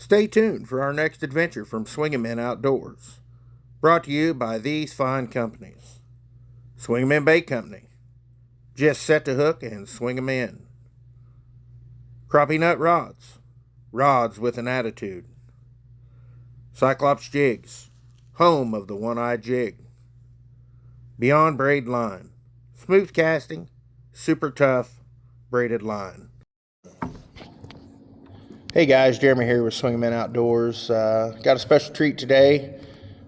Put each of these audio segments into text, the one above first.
Stay tuned for our next adventure from Swingin' Men Outdoors. Brought to you by these fine companies: Swingin' Men Bait Company. Just set the hook and swing 'em in. Crappie Nut Rods. Rods with an attitude. Cyclops Jigs. Home of the one-eyed jig. Beyond Braid Line. Smooth casting, super tough, braided line. Hey guys, Jeremy here with Swingin' Men Outdoors. Got a special treat today.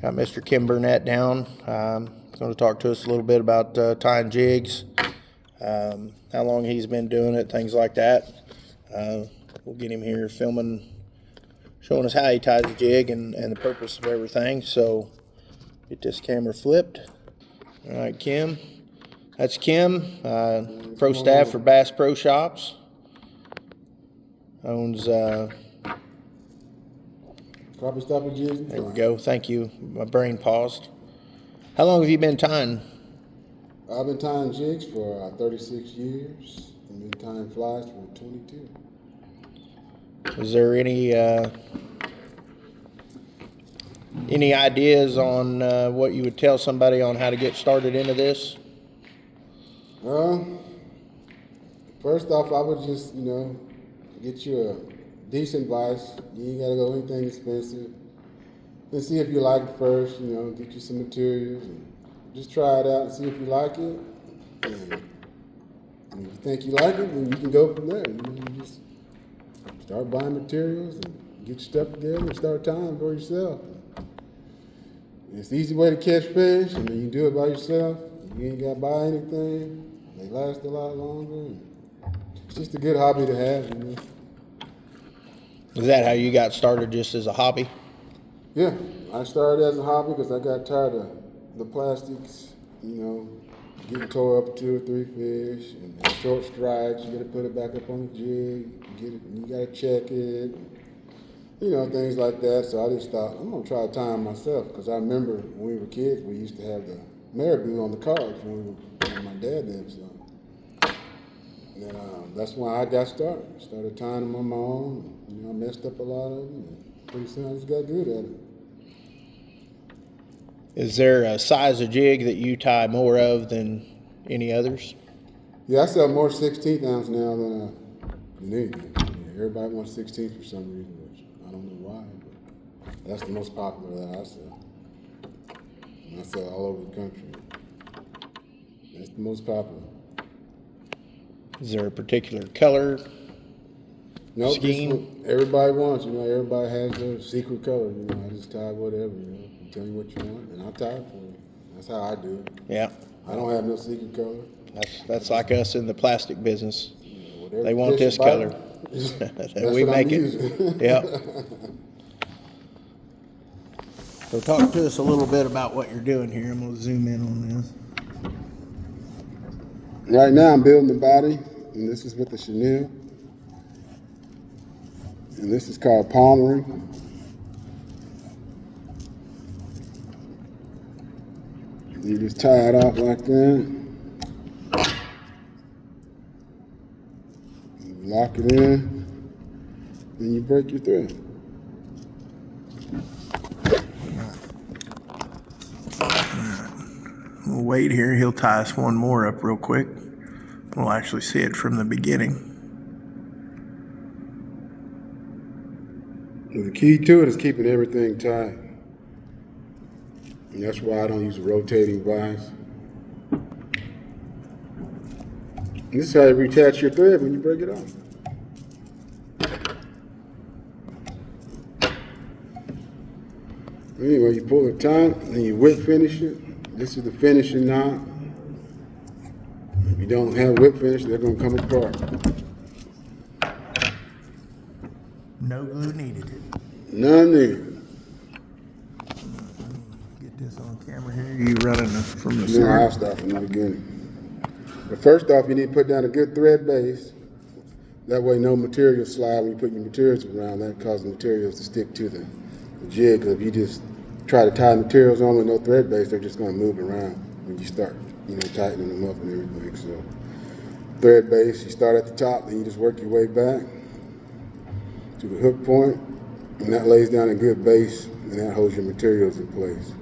Got Mr. Kim Burnett down. He's going to talk to us a little bit about tying jigs, how long he's been doing it, things like that. We'll get him here filming, showing us how he ties a jig and the purpose of everything. So get this camera flipped. All right, Kim. That's Kim, pro staff for Bass Pro Shops. Owns Crappie stopper jigs. There we go. Thank you. My brain paused. How long have you been tying? I've been tying jigs for 36 years and been tying flies for 22. Is there any ideas on what you would tell somebody on how to get started into this? First off, I would just, get you a decent vise. You ain't gotta go anything expensive. Then see if you like it first, get you some materials and just try it out and see if you like it. And if you think you like it, then you can go from there. You just start buying materials and get your stuff together and start tying for yourself. And it's the easy way to catch fish, and then you do it by yourself. You ain't gotta buy anything. They last a lot longer. It's just a good hobby to have. Is that how you got started, just as a hobby? Yeah, I started as a hobby because I got tired of the plastics, getting tore up with 2 or 3 fish and short strikes. You got to put it back up on the jig. You got to check it. Things like that. So I just thought, I'm going to try tying myself because I remember when we were kids, we used to have the marabou on the cards when my dad did. So. And that's why I got started. Started tying them on my own. I messed up a lot of them. And pretty soon I just got good at it. Is there a size of jig that you tie more of than any others? Yeah, I sell more 16th ounce now than anything. Everybody wants 16th for some reason, which I don't know why. But that's the most popular that I sell. And I sell all over the country. That's the most popular. Is there a particular color? Nope, scheme? Everybody wants, everybody has their secret color. I just tie whatever, You tell me what you want, and I'll tie it for you. That's how I do it. Yeah. I don't have no secret color. That's like us in the plastic business. They The want this color. That's we what make I'm it. using. Yeah. So talk to us a little bit about what you're doing here. I'm going to zoom in on this. Right now I'm building the body, and this is with the chenille. And this is called palmering. You just tie it off like that. You lock it in. Then you break your thread. We'll wait here. He'll tie us one more up real quick. We'll actually see it from the beginning. The key to it is keeping everything tight. And that's why I don't use a rotating vise. And this is how you reattach your thread when you break it off. Anyway, you pull it tight, and you whip finish it. This is the finishing knot. If you don't have whip finish, they're going to come apart. No glue needed. None needed. Get this on camera here. You running from the No, I'll start? start from the beginning. But first off, you need to put down a good thread base. That way no materials slide when you put your materials around. That causes the materials to stick to the jig. Because if you just try to tie materials on with no thread base, they're just going to move around when you start, tightening them up and everything. So thread base, you start at the top, then you just work your way back to the hook point. And that lays down a good base, and that holds your materials in place.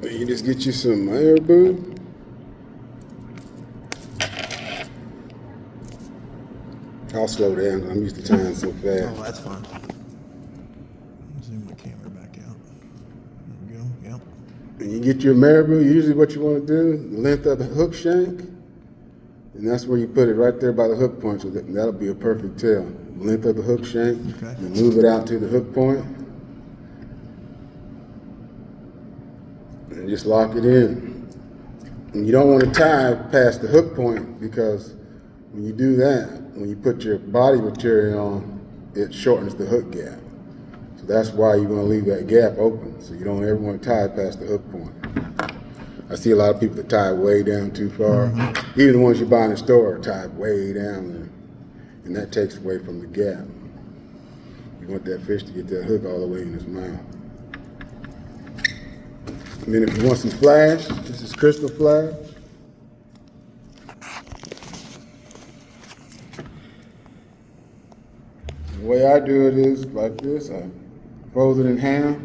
You just get you some marabou. I'll slow down 'cause I'm used to tying so fast. Oh, that's fine. Zoom my camera back out. There we go. Yep. And you get your marabou, usually what you want to do, the length of the hook shank, and that's where you put it right there by the hook point, so that'll be a perfect tail. The length of the hook shank, Okay. and move it out to the hook point, and just lock it in. And you don't want to tie past the hook point because when you do that, when you put your body material on, it shortens the hook gap. So that's why you want to leave that gap open, so you don't ever want to tie past the hook point. I see a lot of people that tie way down too far. Mm-hmm. Even the ones you buy in the store are tied way down there, and that takes away from the gap. You want that fish to get that hook all the way in his mouth. And then if you want some flash, this is crystal flash. The way I do it is like this. I fold it in half,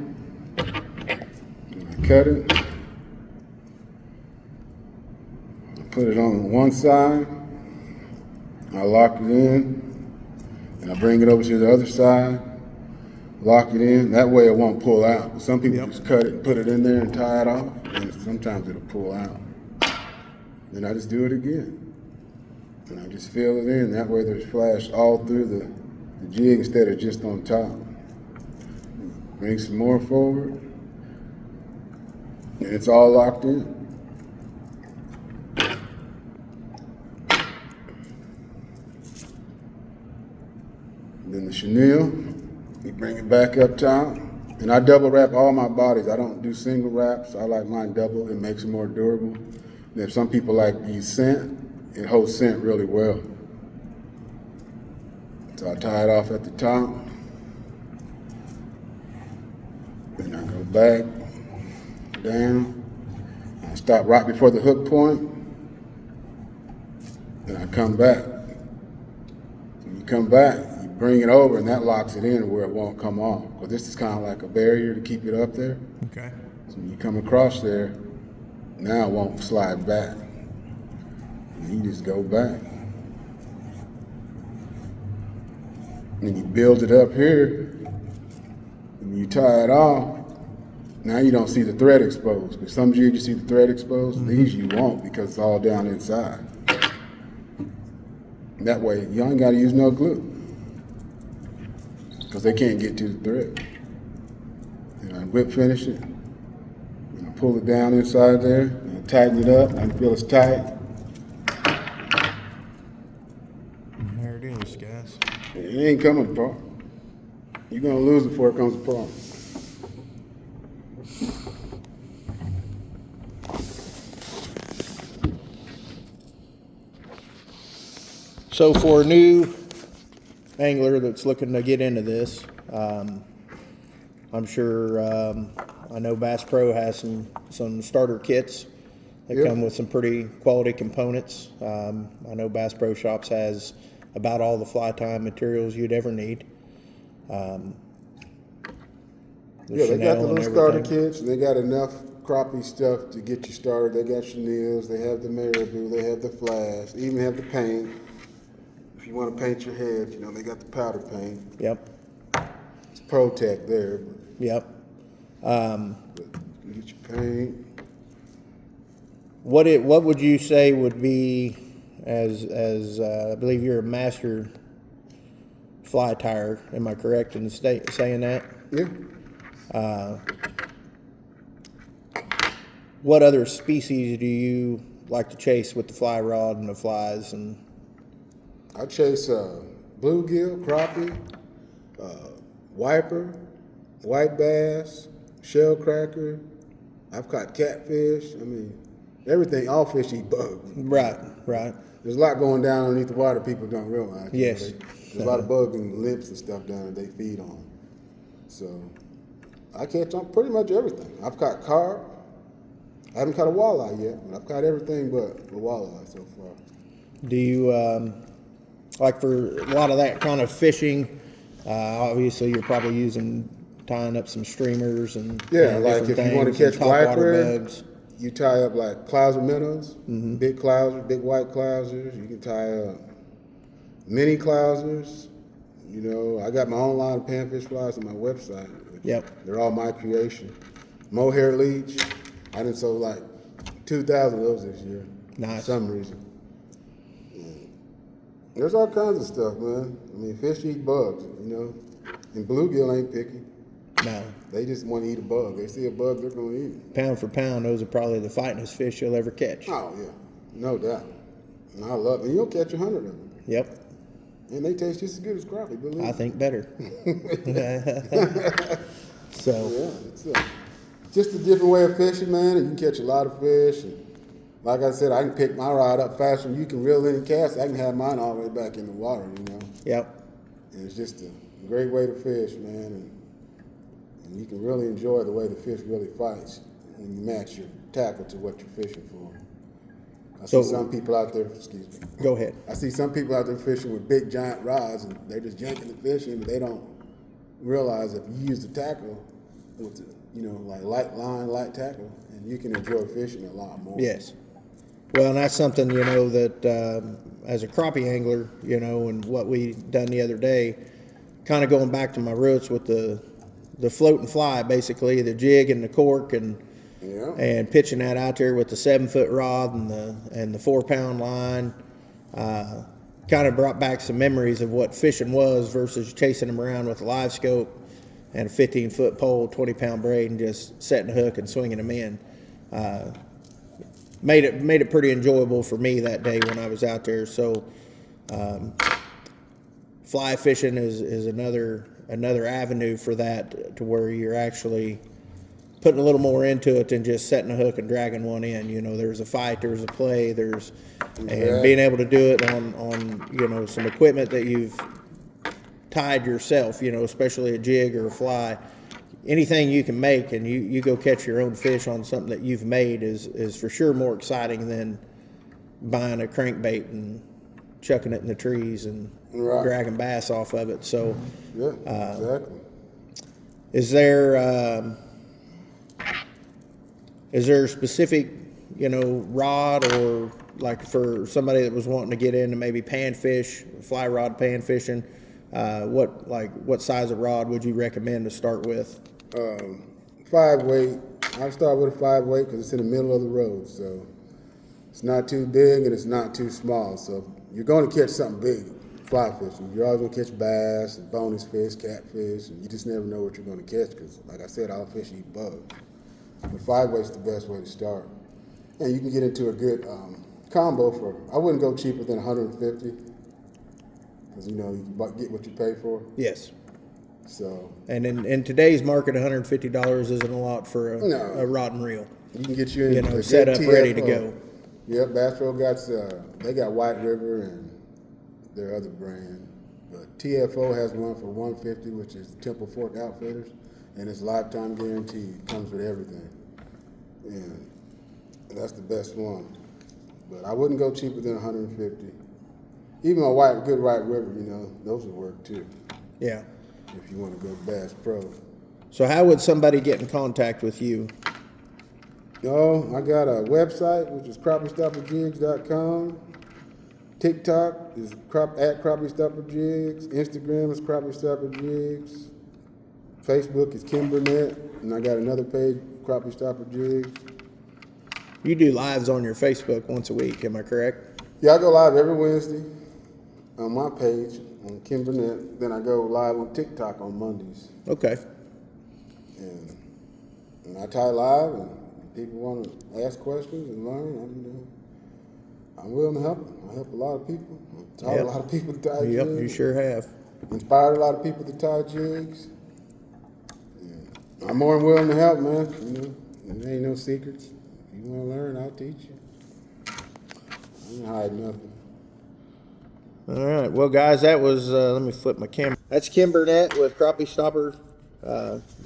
and I cut it. I put it on one side, I lock it in, and I bring it over to the other side, lock it in. That way it won't pull out. Some people just cut it, put it in there and tie it off, and sometimes it'll pull out. Then I just do it again. And I just fill it in. That way there's flash all through the jig instead of just on top. Bring some more forward, and it's all locked in. Then the chenille, you bring it back up top, and I double wrap all my bodies. I don't do single wraps. I like mine double. It makes it more durable. And if some people like use scent, it holds scent really well. So I tie it off at the top. Then I go back, down. I stop right before the hook point. Then I come back. When you come back, you bring it over, and that locks it in where it won't come off. Because this is kind of like a barrier to keep it up there. Okay. So when you come across there, now it won't slide back. And you just go back. And you build it up here, and you tie it off. Now you don't see the thread exposed. Because some jigs you see the thread exposed, these you won't because it's all down inside. And that way you ain't got to use no glue because they can't get to the thread. And I whip finish it, and I pull it down inside there, and I tighten it up. I feel it's tight. And there it is, guys. It ain't coming apart. You're gonna lose it before it comes apart. So for a new angler that's looking to get into this, I'm sure I know Bass Pro has some starter kits that come with some pretty quality components. I know Bass Pro Shops has about all the fly time materials you'd ever need. They got the little starter kits, and they got enough crappie stuff to get you started. They got chenilles, they have the marabou, they have the flash, even have the paint. If you want to paint your head, they got the powder paint. Yep. It's Pro-Tech there. Yep. You get your paint. What would you say would be, as I believe you're a master fly tire, am I correct in saying that? Yeah. What other species do you like to chase with the fly rod and the flies? And I chase bluegill, crappie, wiper, white bass, shell cracker. I've caught catfish. I mean, everything. All fish eat bugs. Right. There's a lot going down underneath the water people don't realize. Yes. There's a lot of bugs and lips and stuff down there they feed on. So I catch on pretty much everything. I've caught carp. I haven't caught a walleye yet, but I've caught everything but the walleye so far. do you like for a lot of that kind of fishing, obviously you're probably tying up some streamers and Yeah, and like different if you want things to and catch topwater wiper, bugs. you tie up like clouser minnows, big clousers, big white clousers. You can tie up mini clousers. You know, I got my own line of panfish flies on my website. Yep. They're all my creation. Mohair leech. I done sold like 2,000 of those this year. Nice. For some reason. There's all kinds of stuff, man. I mean, fish eat bugs, you know. And bluegill ain't picky. No. They just want to eat a bug. They see a bug, they're going to eat it. Pound for pound, those are probably the fightingest fish you'll ever catch. Oh, yeah. No doubt. And I love it. And you'll catch 100 of them. Yep. And they taste just as good as crappie, believe me. I think better. So. Yeah, it's just a different way of fishing, man. And you can catch a lot of fish. And like I said, I can pick my rod up faster than you can reel in and cast. I can have mine all the way back in the water, you know. Yep. And it's just a great way to fish, man. And you can really enjoy the way the fish really fights when you match your tackle to what you're fishing for. I see some people out there, excuse me. Go ahead. I see some people out there fishing with big giant rods and they're just yanking the fish in, but they don't realize if you use the tackle with the, you know, like light line, light tackle, and you can enjoy fishing a lot more. Yes. Well, and that's something, you know, that as a crappie angler, you know, and what we done the other day, kind of going back to my roots with the float and fly, basically, the jig and the cork and pitching that out there with the 7-foot rod and the 4-pound line, kind of brought back some memories of what fishing was versus chasing them around with a live scope and a 15-foot pole, 20-pound braid, and just setting a hook and swinging them in. Made it pretty enjoyable for me that day when I was out there. So, fly fishing is another avenue for that, to where you're actually putting a little more into it than just setting a hook and dragging one in. You know, there's a fight, there's a play, and being able to do it on you know, some equipment that you've tied yourself, you know, especially a jig or a fly. Anything you can make and you go catch your own fish on something that you've made is for sure more exciting than buying a crankbait and chucking it in the trees and dragging bass off of it. So, yeah, exactly. Is there a specific, you know, rod, or like for somebody that was wanting to get into maybe panfish, fly rod pan fishing, what size of rod would you recommend to start with? 5-weight. I'll start with a 5-weight because it's in the middle of the road, so it's not too big and it's not too small. So you're going to catch something big fly fishing. You're always going to catch bass, bonus fish, catfish, and you just never know what you're going to catch because, like I said, all fish eat bugs. But 5-weight's the best way to start. And you can get into a good combo for, I wouldn't go cheaper than $150 because, you know, you can get what you pay for. Yes. So, and in today's market, $150 isn't a lot for a rod and reel. You can get you in, you know, set up, TFO. ready to go. Yep, Bass Pro they got White River and their other brand, but TFO has one for $150, which is Temple Fork Outfitters, and it's lifetime guaranteed. It comes with everything, and that's the best one. But I wouldn't go cheaper than $150. Even a good White River, you know, those would work too. Yeah. If you want to go Bass Pro. So how would somebody get in contact with you? No, I got a website, which is crappiestopperjigs.com. TikTok is at crappiestopperjigs. Instagram is crappiestopperjigs. Facebook is Kim Burnett. And I got another page, crappiestopperjigs. You do lives on your Facebook once a week, am I correct? Yeah, I go live every Wednesday on my page, on Kim Burnett. Then I go live on TikTok on Mondays. Okay. And I tie live, and people want to ask questions and learn. I'm willing to help them. I help a lot of people. I've taught a lot of people to tie jigs. Yep, you sure have. Inspired a lot of people to tie jigs. Yeah. I'm more than willing to help, man. You know, there ain't no secrets. If you want to learn, I'll teach you. I ain't hide nothing. All right. Well, guys, that was, let me flip my camera. That's Kim Burnett with Crappie Stopper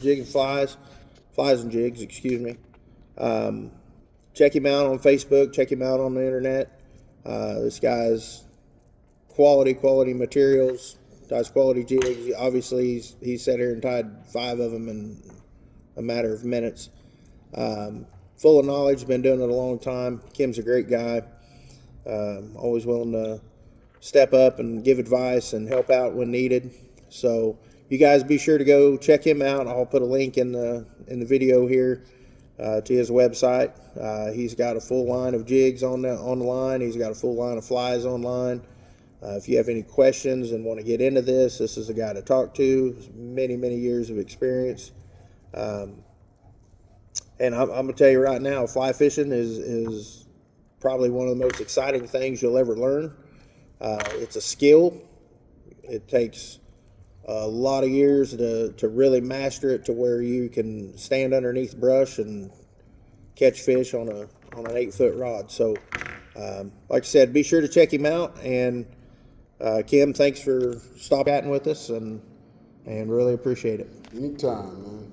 Jig and Flies and Jigs, excuse me. Check him out on Facebook. Check him out on the internet. This guy's quality materials, ties quality jigs. Obviously, he's sat here and tied 5 of them in a matter of minutes. Full of knowledge, been doing it a long time. Kim's a great guy. Always willing to step up and give advice and help out when needed. So you guys be sure to go check him out. I'll put a link in the video here to his website. He's got a full line of jigs on the line. He's got a full line of flies online. If you have any questions and want to get into this is the guy to talk to. Many years of experience. And I'm going to tell you right now, fly fishing is probably one of the most exciting things you'll ever learn. It's a skill. It takes a lot of years to really master it to where you can stand underneath brush and catch fish on an 8-foot rod. So, like I said, be sure to check him out. And Kim, thanks for stopping with us, and really appreciate it. Anytime, man.